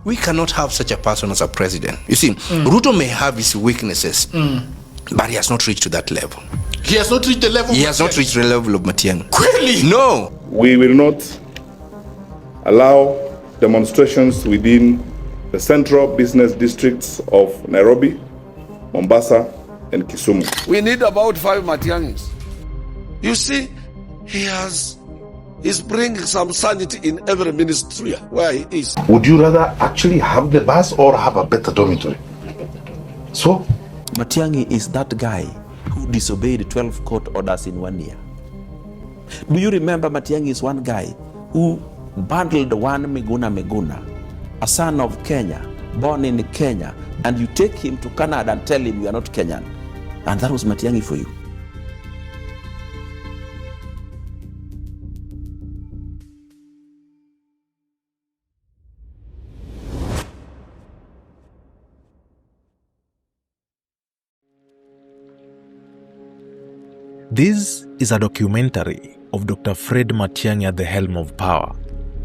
We cannot have such a person as a president. You see, Ruto may have his weaknesses, but he has not reached to that level. He has not reached the level. He has not reached the level of Matiang'i. Really? No. We will not allow demonstrations within the central business districts of Nairobi, Mombasa, and Kisumu. We need about 5 Matiang'is. You see, he's bringing some sanity in every ministry where he is. Would you rather actually have the bus or have a better dormitory? So? Matiang'i is that guy who disobeyed 12 court orders in 1 year. Do you remember Matiang'i is one guy who bundled one Miguna, a son of Kenya, born in Kenya, and you take him to Canada and tell him you are not Kenyan. And that was Matiang'i for you. This is a documentary of Dr. Fred Matiang'i at the helm of power,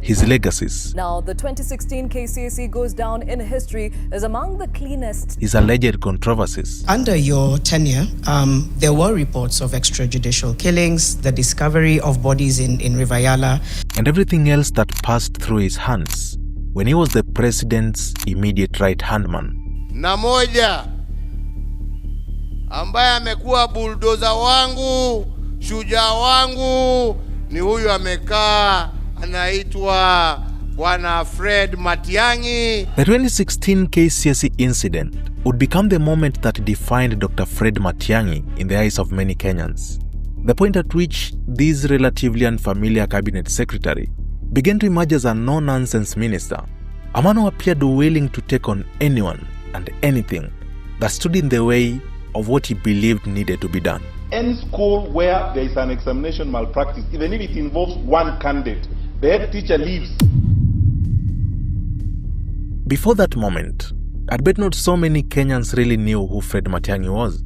his legacies. Now, the 2016 KCSE goes down in history as among the cleanest. His alleged controversies. Under your tenure, there were reports of extrajudicial killings, the discovery of bodies in River Yala. And everything else that passed through his hands when he was the president's immediate right-hand man. Na moja ambaye amekuwa bulldozer wangu, shujaa wangu, ni huyu amekaa, anaitwa Bwana Fred Matiang'i. The 2016 KCSE incident would become the moment that defined Dr. Fred Matiang'i in the eyes of many Kenyans. The point at which this relatively unfamiliar cabinet secretary began to emerge as a no-nonsense minister, a man who appeared willing to take on anyone and anything that stood in the way of what he believed needed to be done. Any school where there is an examination malpractice, even if it involves one candidate, the head teacher leaves. Before that moment, I'd bet not so many Kenyans really knew who Fred Matiang'i was.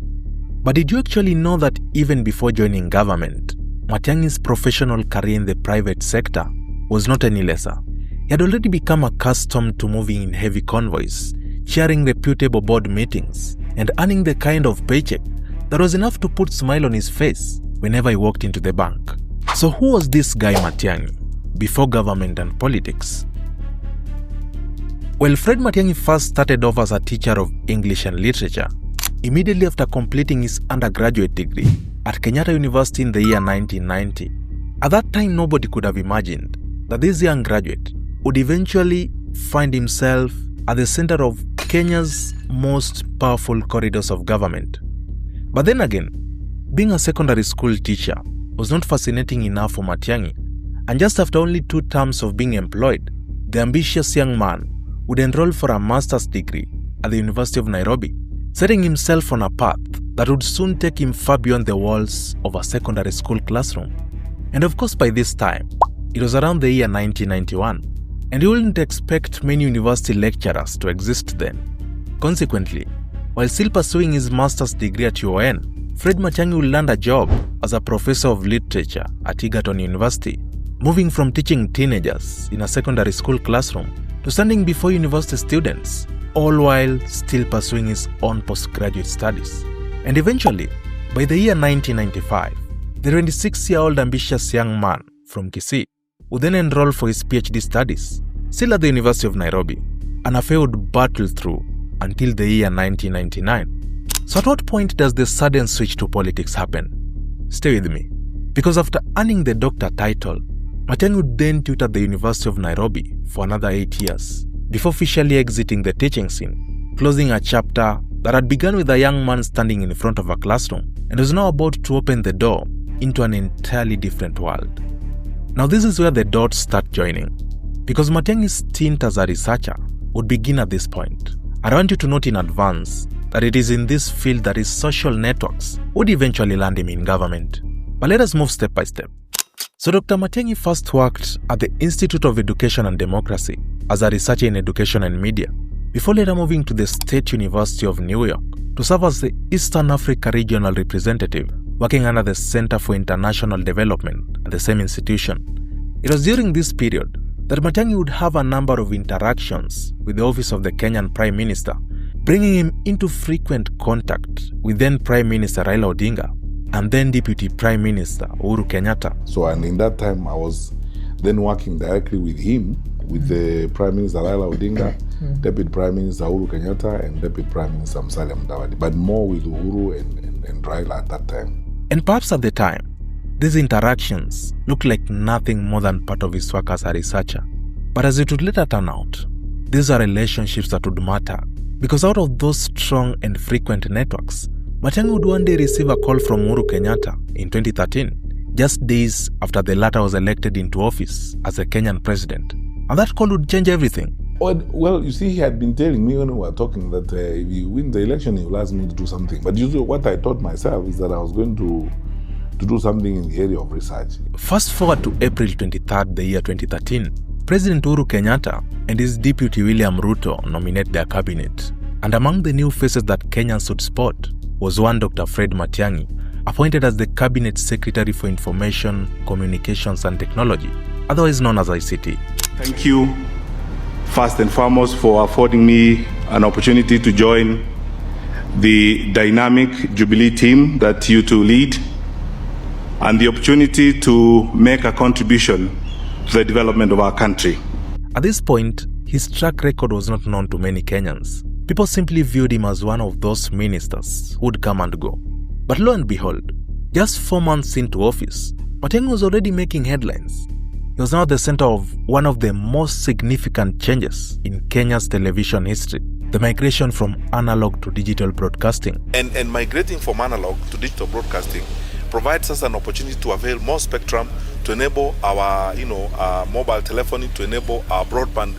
But did you actually know that even before joining government, Matiang'i's professional career in the private sector was not any lesser? He had already become accustomed to moving in heavy convoys, chairing reputable board meetings, and earning the kind of paycheck that was enough to put a smile on his face whenever he walked into the bank. So who was this guy Matiang'i before government and politics? Well, Fred Matiang'i first started off as a teacher of English and literature immediately after completing his undergraduate degree at Kenyatta University in the year 1990. At that time, nobody could have imagined that this young graduate would eventually find himself at the center of Kenya's most powerful corridors of government. But then again, being a secondary school teacher was not fascinating enough for Matiang'i, and just after only 2 terms of being employed, the ambitious young man would enroll for a master's degree at the University of Nairobi, setting himself on a path that would soon take him far beyond the walls of a secondary school classroom. And of course, by this time, it was around the year 1991, and you wouldn't expect many university lecturers to exist then. Consequently, while still pursuing his master's degree at UON, Fred Matiang'i would land a job as a professor of literature at Egerton University, moving from teaching teenagers in a secondary school classroom to standing before university students, all while still pursuing his own postgraduate studies. And eventually, by the year 1995, the 26-year-old ambitious young man from Kisii would then enroll for his PhD studies, still at the University of Nairobi, an affair would battle through until the year 1999. So at what point does the sudden switch to politics happen? Stay with me, because after earning the doctor title, Matiang'i would then tutor at the University of Nairobi for another 8 years, before officially exiting the teaching scene, closing a chapter that had begun with a young man standing in front of a classroom and was now about to open the door into an entirely different world. Now this is where the dots start joining, because Matiang'i's stint as a researcher would begin at this point. I want you to note in advance that it is in this field that his social networks would eventually land him in government. But let us move step by step. So Dr. Matiang'i first worked at the Institute of Education and Democracy as a researcher in education and media, before later moving to the State University of New York to serve as the Eastern Africa Regional Representative, working under the Center for International Development at the same institution. It was during this period that Matiang'i would have a number of interactions with the office of the Kenyan Prime Minister, bringing him into frequent contact with then Prime Minister Raila Odinga and then Deputy Prime Minister Uhuru Kenyatta. So, and in that time, I was then working directly with him, with the Prime Minister Raila Odinga, Deputy Prime Minister Uhuru Kenyatta, and Deputy Prime Minister Musalia Mudavadi, but more with Uhuru and Raila at that time. And perhaps at the time, these interactions looked like nothing more than part of his work as a researcher. But as it would later turn out, these are relationships that would matter, because out of those strong and frequent networks, Matiang'i would one day receive a call from Uhuru Kenyatta in 2013, just days after the latter was elected into office as the Kenyan president. And that call would change everything. Well, you see, he had been telling me when we were talking that if you win the election, he will ask me to do something. But usually what I thought myself is that I was going to do something in the area of research. Fast forward to April 23rd, the year 2013, President Uhuru Kenyatta and his deputy William Ruto nominate their cabinet. And among the new faces that Kenyans would spot was one Dr. Fred Matiang'i, appointed as the Cabinet Secretary for Information, Communications and Technology, otherwise known as ICT. Thank you, first and foremost, for affording me an opportunity to join the dynamic Jubilee team that you two lead, and the opportunity to make a contribution to the development of our country. At this point, his track record was not known to many Kenyans. People simply viewed him as one of those ministers who would come and go. But lo and behold, just 4 months into office, Matiang'i was already making headlines. He was now the center of one of the most significant changes in Kenya's television history, the migration from analog to digital broadcasting. And migrating from analog to digital broadcasting provides us an opportunity to avail more spectrum to enable our, mobile telephony, to enable our broadband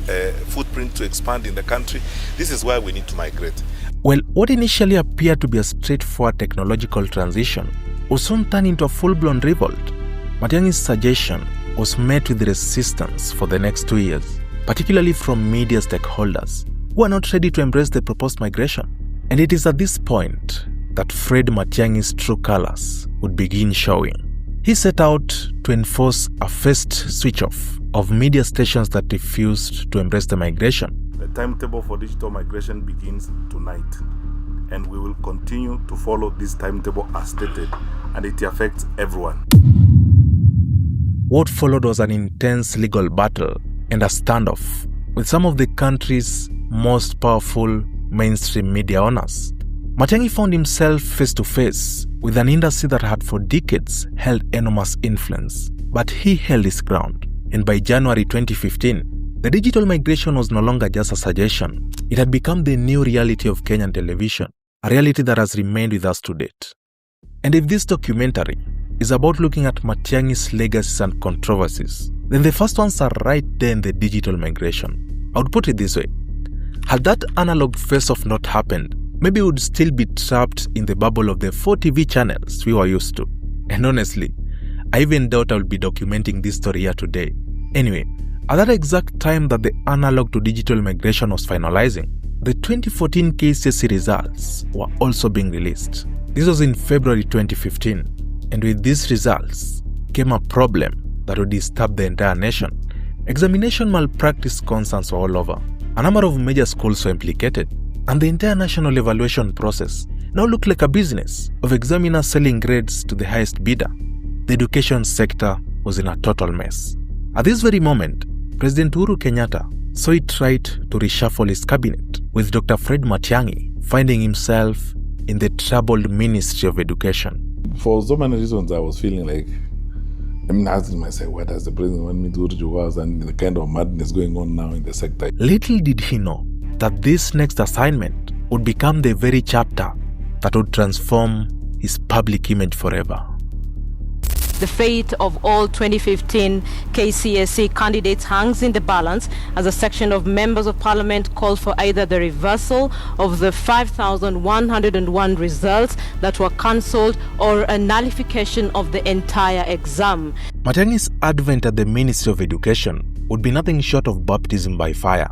footprint to expand in the country. This is why we need to migrate. Well, what initially appeared to be a straightforward technological transition was soon turned into a full-blown revolt. Matiang'i's suggestion was met with resistance for the next 2 years, particularly from media stakeholders who are not ready to embrace the proposed migration. And it is at this point that Fred Matiang'i's true colors would begin showing. He set out to enforce a phased switch-off of media stations that refused to embrace the migration. The timetable for digital migration begins tonight, and we will continue to follow this timetable as stated, and it affects everyone. What followed was an intense legal battle and a standoff with some of the country's most powerful mainstream media owners. Matiang'i found himself face to face with an industry that had for decades held enormous influence, but he held his ground. And by January 2015, the digital migration was no longer just a suggestion. It had become the new reality of Kenyan television, a reality that has remained with us to date. And if this documentary is about looking at Matiang'i's legacies and controversies, then the first ones are right there in the digital migration. I would put it this way: had that analog face-off not happened, maybe we would still be trapped in the bubble of the 4 TV channels we were used to. And honestly, I even doubt I will be documenting this story here today. Anyway, at that exact time that the analog to digital migration was finalizing, the 2014 KCSE results were also being released. This was in February 2015. And with these results came a problem that would disturb the entire nation. Examination malpractice concerns were all over. A number of major schools were implicated, and the entire national evaluation process now looked like a business of examiners selling grades to the highest bidder. The education sector was in a total mess. At this very moment, President Uhuru Kenyatta saw it right to reshuffle his cabinet, with Dr. Fred Matiang'i finding himself in the troubled Ministry of Education. For so many reasons, I was feeling like, asking myself, what does the president want me to do? And the kind of madness going on now in the sector. Little did he know that this next assignment would become the very chapter that would transform his public image forever. The fate of all 2015 KCSE candidates hangs in the balance as a section of members of parliament called for either the reversal of the 5,101 results that were cancelled or a nullification of the entire exam. Matiang'i's advent at the Ministry of Education would be nothing short of baptism by fire,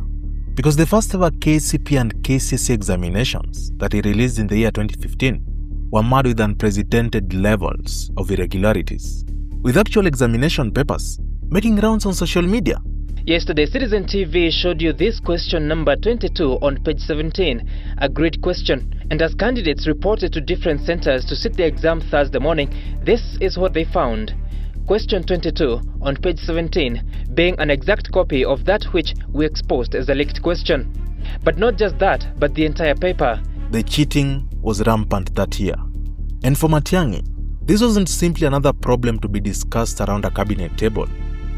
because the first ever KCP and KCSE examinations that he released in the year 2015 were marred with unprecedented levels of irregularities, with actual examination papers making rounds on social media. Yesterday, Citizen TV showed you this question number 22 on page 17, a great question. And as candidates reported to different centers to sit the exam Thursday morning, this is what they found. Question 22 on page 17 being an exact copy of that which we exposed as a leaked question. But not just that, but the entire paper. The cheating was rampant that year. And for Matiang'i, this wasn't simply another problem to be discussed around a cabinet table.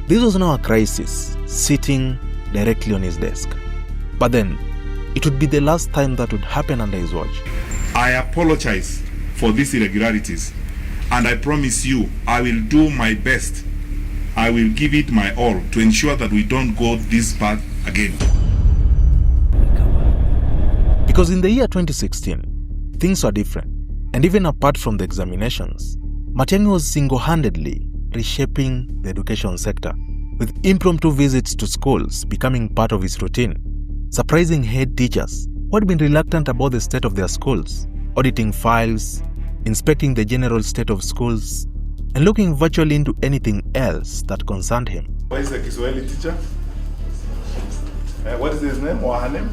This was now a crisis sitting directly on his desk. But then, it would be the last time that would happen under his watch. I apologize for these irregularities, and I promise you I will do my best. I will give it my all to ensure that we don't go this path again. Because in the year 2016, things were different. And even apart from the examinations, Matiang'i was single-handedly reshaping the education sector, with impromptu visits to schools becoming part of his routine, surprising head teachers who had been reluctant about the state of their schools, auditing files, inspecting the general state of schools, and looking virtually into anything else that concerned him. Where is the Kiswahili teacher? What is his name or her name?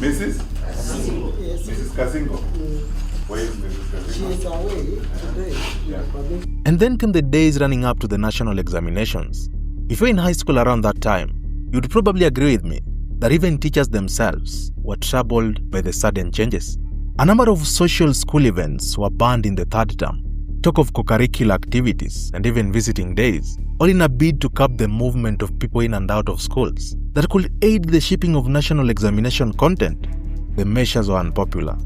Mrs. Mrs. Kasingo. Where is Mrs. Kasingo? She is away today. Yeah. And then came the days running up to the national examinations. If you're in high school around that time, you'd probably agree with me that even teachers themselves were troubled by the sudden changes. A number of social school events were banned in the third term, talk of co-curricular activities and even visiting days, all in a bid to curb the movement of people in and out of schools that could aid the shipping of national examination content. The measures were unpopular.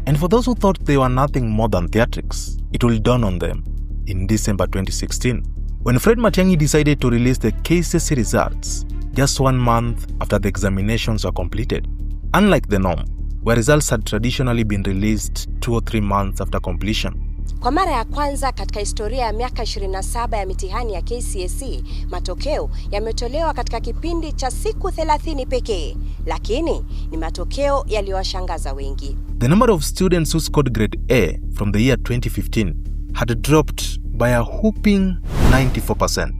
And for those who thought they were nothing more than theatrics, it will dawn on them in December 2016, when Fred Matiang'i decided to release the KCSE results just 1 month after the examinations were completed. Unlike the norm, where results had traditionally been released 2 or 3 months after completion. Kwa mara ya kwanza katika historia ya miaka 27 ya mitihani ya KCSE, matokeo yametolewa katika kipindi cha siku 30 pekee, lakini ni matokeo yaliyowashangaza wengi. The number of students who scored grade A from the year 2015 had dropped by a whopping 94%.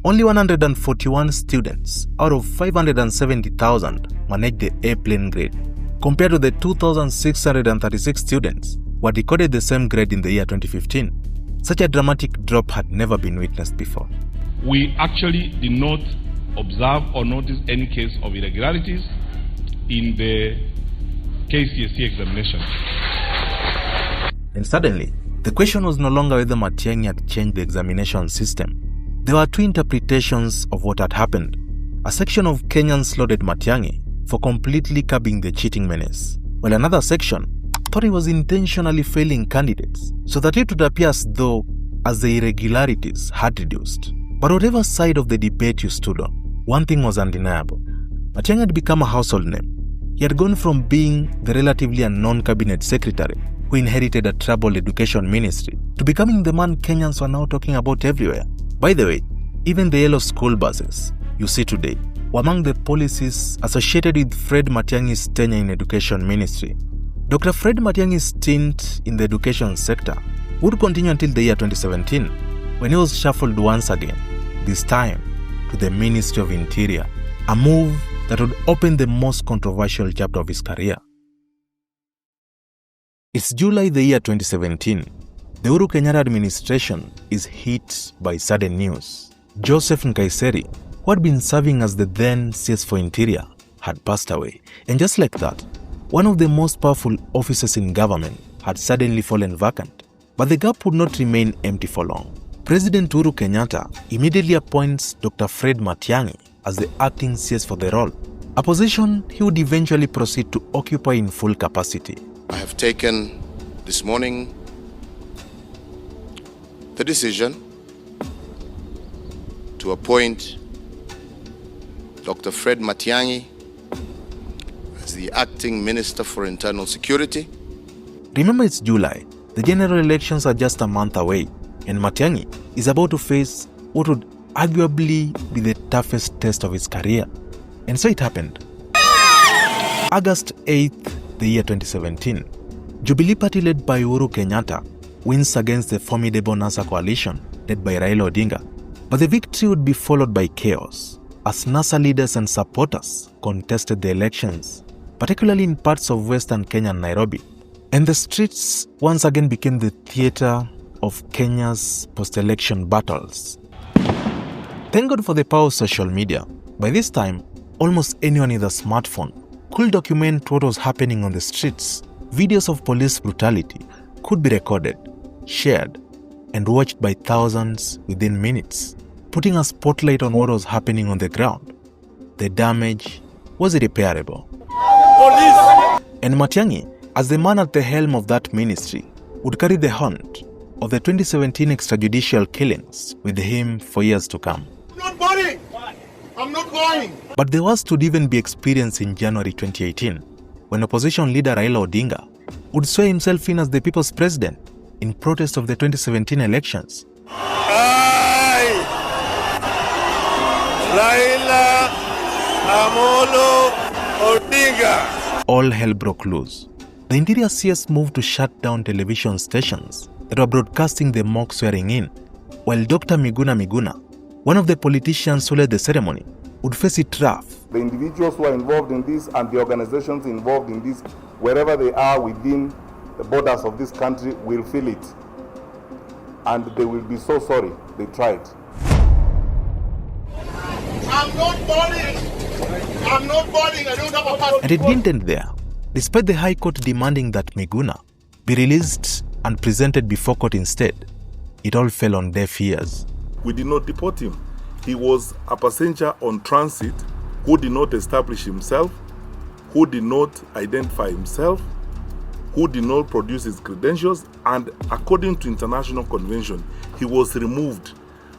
Only 141 students out of 570,000 managed the A-plane grade, compared to the 2,636 students who had recorded the same grade in the year 2015. Such a dramatic drop had never been witnessed before. We actually did not observe or notice any case of irregularities in the KCSE examination. And suddenly, the question was no longer whether Matiang'i had changed the examination system. There were two interpretations of what had happened. A section of Kenyans lauded Matiang'i for completely curbing the cheating menace, while another section thought he was intentionally failing candidates so that it would appear as though the irregularities had reduced. But whatever side of the debate you stood on, one thing was undeniable. Matiang'i had become a household name. He had gone from being the relatively unknown cabinet secretary who inherited a troubled education ministry to becoming the man Kenyans were now talking about everywhere. By the way, even the yellow school buses you see today were among the policies associated with Fred Matiang'i's tenure in education ministry. Dr. Fred Matiang'i's stint in the education sector would continue until the year 2017, when he was shuffled once again, this time to the Ministry of Interior, a move that would open the most controversial chapter of his career. It's July the year 2017. The Uhuru Kenyatta administration is hit by sudden news. Joseph Nkaiseri, who had been serving as the then CS for Interior, had passed away. And just like that, one of the most powerful offices in government had suddenly fallen vacant. But the gap would not remain empty for long. President Uhuru Kenyatta immediately appoints Dr. Fred Matiang'i as the acting CS for the role, a position he would eventually proceed to occupy in full capacity. I have taken this morning the decision to appoint Dr. Fred Matiang'i as the acting Minister for Internal Security. Remember, it's July. The general elections are just a month away, and Matiang'i is about to face what would arguably be the toughest test of his career. And so it happened. August 8th, the year 2017, Jubilee Party led by Uhuru Kenyatta wins against the formidable NASA coalition led by Raila Odinga. But the victory would be followed by chaos, as NASA leaders and supporters contested the elections, particularly in parts of Western Kenya and Nairobi. And the streets once again became the theater of Kenya's post-election battles. Thank God for the power of social media. By this time, almost anyone with a smartphone could document what was happening on the streets. Videos of police brutality could be recorded, shared, and watched by thousands within minutes, putting a spotlight on what was happening on the ground. The damage was irreparable. Police! And Matiang'i, as the man at the helm of that ministry, would carry the hunt of the 2017 extrajudicial killings with him for years to come. I'm not going. But the worst would even be experienced in January 2018, when opposition leader Raila Odinga would swear himself in as the people's president in protest of the 2017 elections. Raila Amolo Odinga. All hell broke loose. The Interior CS moved to shut down television stations that were broadcasting the mock swearing in, while Dr. Miguna, one of the politicians who led the ceremony, would face it rough. The individuals who are involved in this and the organizations involved in this, wherever they are within the borders of this country, will feel it. And they will be so sorry they tried. I'm not boarding. I'm not boarding. I don't have a passport. And it didn't end there. Despite the High Court demanding that Miguna be released and presented before court instead, it all fell on deaf ears. We did not deport him. He was a passenger on transit who did not establish himself, who did not identify himself, who did not produce his credentials, and according to international convention, he was removed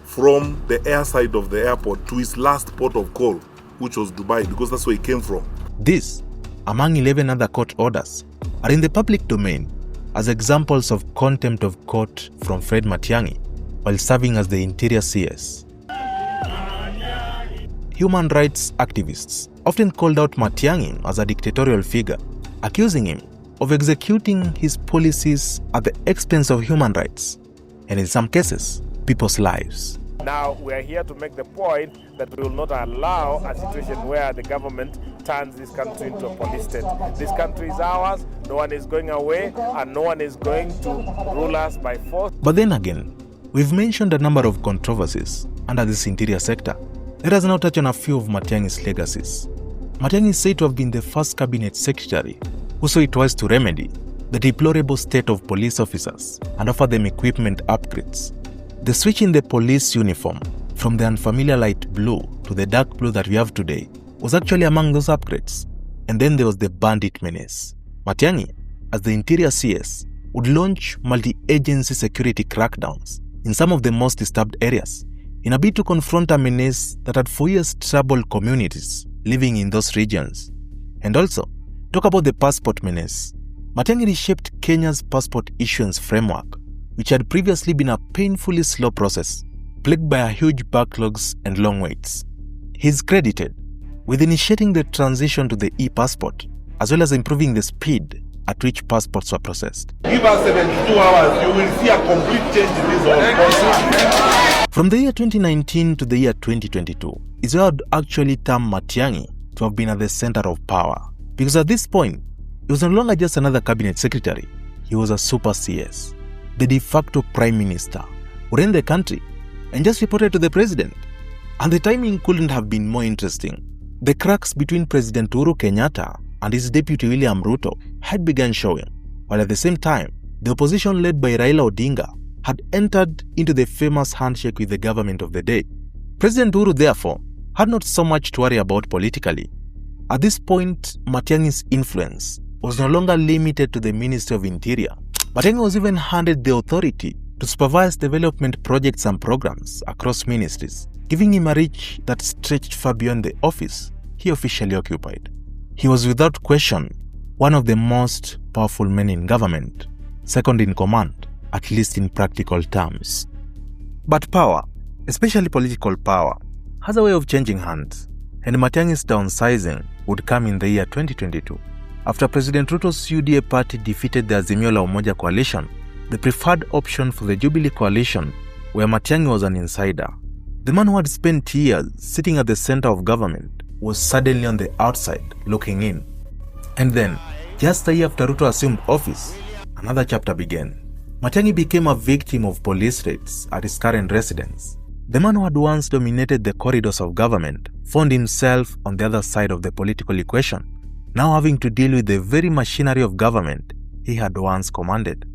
from the airside of the airport to his last port of call, which was Dubai, because that's where he came from. This, among 11 other court orders, are in the public domain as examples of contempt of court from Fred Matiang'i while serving as the Interior CS. Human rights activists often called out Matiang'i as a dictatorial figure, accusing him of executing his policies at the expense of human rights, and in some cases, people's lives. Now, we are here to make the point that we will not allow a situation where the government turns this country into a police state. This country is ours, no one is going away, and no one is going to rule us by force. But then again, we've mentioned a number of controversies under this interior sector. Let us now touch on a few of Matiang'i's legacies. Matiang'i is said to have been the first cabinet secretary who saw it wise to remedy the deplorable state of police officers and offer them equipment upgrades. The switch in the police uniform from the unfamiliar light blue to the dark blue that we have today was actually among those upgrades. And then there was the bandit menace. Matiang'i, as the Interior CS, would launch multi-agency security crackdowns in some of the most disturbed areas in a bid to confront a menace that had for years troubled communities living in those regions. And also, talk about the passport menace. Matiang'i reshaped Kenya's passport issuance framework, which had previously been a painfully slow process, plagued by huge backlogs and long waits. He is credited with initiating the transition to the e-passport, as well as improving the speed at which passports were processed. Give us 72 hours, you will see a complete change in this whole. From the year 2019 to the year 2022 is where I would actually term Matiang'i to have been at the center of power. Because at this point, he was no longer just another cabinet secretary, he was a super CS, the de facto prime minister, who ran the country and just reported to the president. And the timing couldn't have been more interesting. The cracks between President Uhuru Kenyatta and his deputy William Ruto had begun showing, while at the same time, the opposition led by Raila Odinga had entered into the famous handshake with the government of the day. President Uhuru, therefore, had not so much to worry about politically. At this point, Matiang'i's influence was no longer limited to the Ministry of Interior. Matiang'i was even handed the authority to supervise development projects and programs across ministries, giving him a reach that stretched far beyond the office he officially occupied. He was without question one of the most powerful men in government, second in command, at least in practical terms. But power, especially political power, has a way of changing hands, and Matiang'i's downsizing would come in the year 2022. After President Ruto's UDA party defeated the Azimio la Umoja coalition, the preferred option for the Jubilee coalition, where Matiang'i was an insider, The man who had spent years sitting at the center of government was suddenly on the outside looking in. And then, just a year after Ruto assumed office, another chapter began. Matiang'i became a victim of police raids at his current residence. The man who had once dominated the corridors of government found himself on the other side of the political equation, now having to deal with the very machinery of government he had once commanded.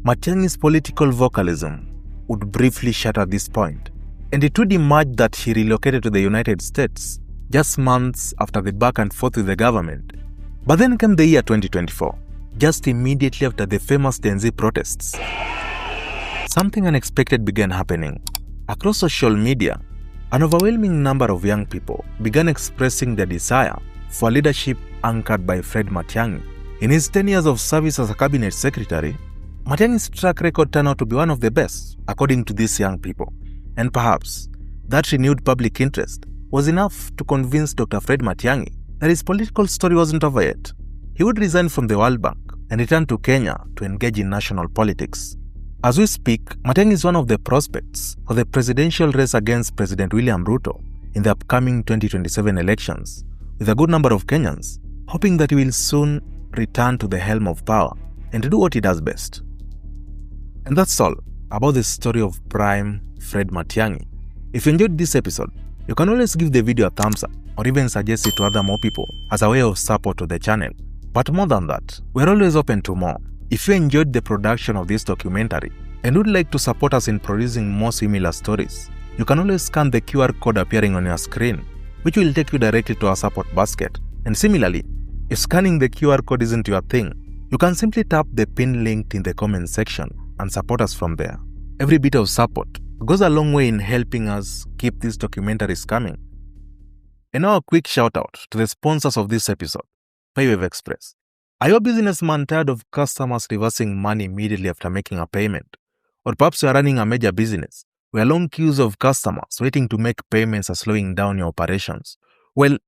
Matiang'i's political vocalism would briefly shatter this point, and it would emerge that he relocated to the United States just months after the back and forth with the government. But then came the year 2024, just immediately after the famous Gen Z protests. Something unexpected began happening. Across social media, an overwhelming number of young people began expressing their desire for leadership anchored by Fred Matiang'i. In his 10 years of service as a cabinet secretary, Matiang'i's track record turned out to be one of the best, according to these young people. And perhaps that renewed public interest was enough to convince Dr. Fred Matiang'i that his political story wasn't over yet. He would resign from the World Bank and return to Kenya to engage in national politics. As we speak, Matiang'i is one of the prospects for the presidential race against President William Ruto in the upcoming 2027 elections, with a good number of Kenyans hoping that he will soon return to the helm of power and to do what he does best. And that's all about the story of Prime Fred Matiang'i. If you enjoyed this episode, you can always give the video a thumbs up or even suggest it to other more people as a way of support to the channel. But more than that, we're always open to more. If you enjoyed the production of this documentary and would like to support us in producing more similar stories, you can always scan the QR code appearing on your screen, which will take you directly to our support basket. And similarly, if scanning the QR code isn't your thing, you can simply tap the pin linked in the comment section and support us from there. Every bit of support goes a long way in helping us keep these documentaries coming. And now a quick shout out to the sponsors of this episode, PayWave Express. Are you a businessman tired of customers reversing money immediately after making a payment? Or perhaps you are running a major business where long queues of customers waiting to make payments are slowing down your operations? Well,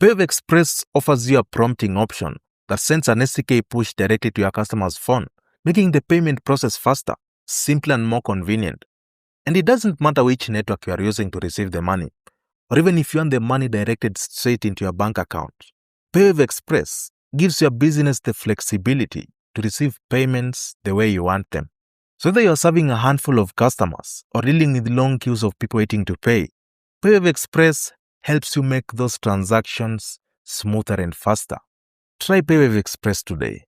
PayWave Express offers you a prompting option that sends an SDK push directly to your customer's phone, making the payment process faster, simpler and more convenient. And it doesn't matter which network you are using to receive the money, or even if you want the money directed straight into your bank account. PayWave Express gives your business the flexibility to receive payments the way you want them. So whether you're serving a handful of customers or dealing with long queues of people waiting to pay, PayWave Express helps you make those transactions smoother and faster. Try PayWave Express today.